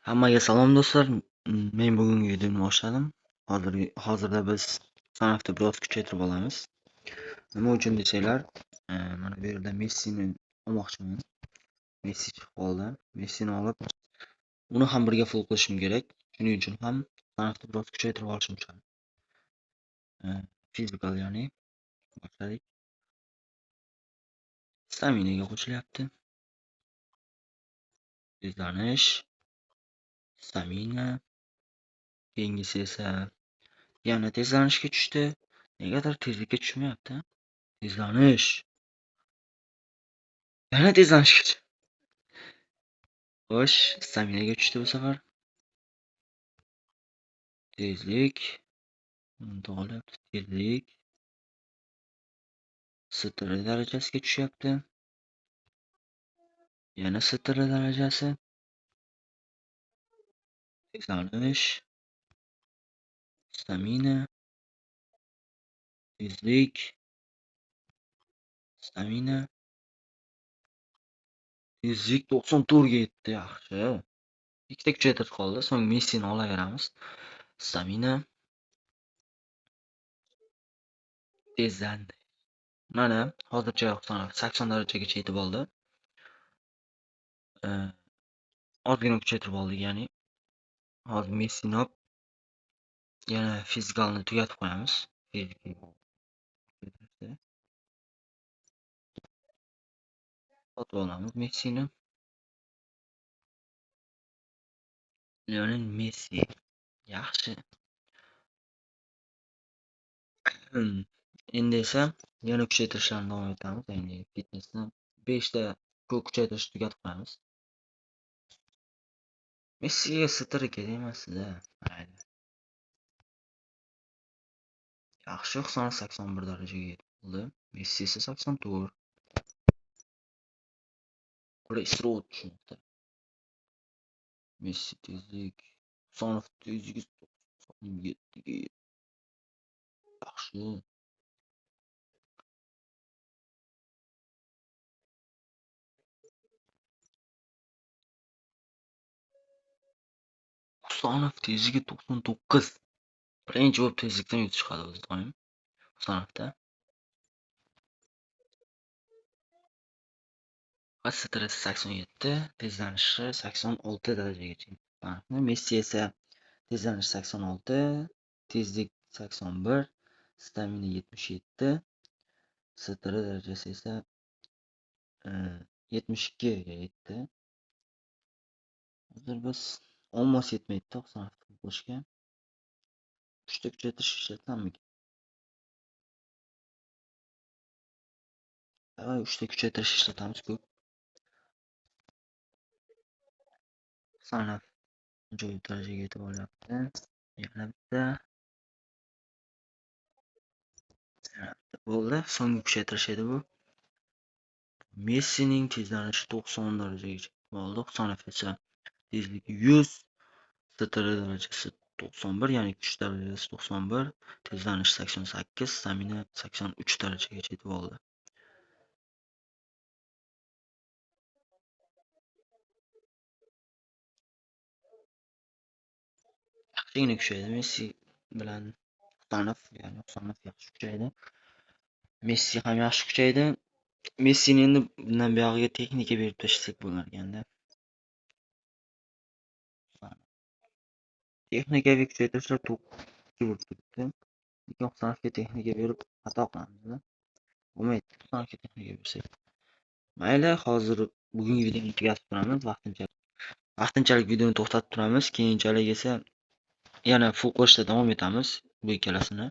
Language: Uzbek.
Hammaga salom do'stlar. Men bugungi videoni boshladim. Hozirda biz san'atni biroz kuchaytirib olamiz. Nima uchun desanglar, mana bu yerda Messini olmoqchiman. Messi chiqib qoldi. Messini olib, uni ham birga full qilishim kerak. Shuning uchun ham san'atni biroz kuchaytirib olishim shart. Fizikal ya'ni boshladik. Staminaga qo'shilyapti. Tezlanish, stamina. Keyingisi esa yana tezlanishga tushdi. Negadir tezlikka tushmayapti. Tezlanish. Yana tezlanishga tushdi. Xo'sh, staminaga tushdi bu safar. Tezlik. To'g'rilayapti. Tezlik. STR darajasiga tushyapti. Yana STR darajasi. Tezlanish. Stamina. Tezlik. Stamina. Tezlik 94 ga yetdi, yaxshi. Ikkita kuchaytirib qoldi. So'ng Messini olaveramiz. Stamina. Tezlandi. Mana hozircha 80 darajagacha yetib oldi. Ozgina kuchaytirib oldik, ya'ni hozir Messini olib yana fizikalni tugatib qo'yamiz. Sotib olamiz Messini. Lionel Messi. Yaxshi. Endi esa yana kuchaytirishlarni davom etamiz. Ya'ni fitnessni 5 ta kuchaytirish tugatib qo'yamiz. Messiga STR kerak emas-da. Mayli. Yaxshi, 81 darajaga yetib oldi. Messi esa 84. Kolesterol tushmoqda. Messi tezlik 97 ga yaxshi. Husanov tezligi 99. Birinchi bo'lib tezlikdan yutib chiqadi o'zi doim. Husanovda. STR 87, tezlanishi 86 darajagacha. Messi esa tezlanish 86, tezlik 81, stamina 77, STR darajasi esa 72 ga yetdi. Hozir biz olmos yetmaydi Husanovni qo'shishga. 3 ta kuchaytirish ishlatammikan? 3 ta kuchaytirish ishlatamiz ko'p. Husanov ajoyib darajaga yetib olyapti. Yana bitta. Bo'ldi. So'nggi kuchaytirish edi bu. Messining tezlanishi 90 darajagacha bo'ldi. Husanov esa tezligi 100, STR darajasi 91, ya'ni kuch darajasi 91, tezlanish 88, stamina 83 darajagacha yetib oldi. Yaxshigina kuchaydi. Messi bilan Husanov, ya'ni Husanov yaxshi kuchaydi. Messi ham yaxshi kuchaydi. Messini endi bundan buyog'iga texnika berib tashlasak bo'lar ekanda. Texnikaviy kuchaytirishlar to'g'ri bo'lib turibdi. Lekin Husanovga texnika berib xato qilamiz. Bo'lmaydi, Husanovga texnika bersak. Mayli, hozir bugungi videoni tugatib turamiz vaqtinchalik videoni to'xtatib turamiz. Keyinchalik esa yana full qilishda davom etamiz bu ikkalasini.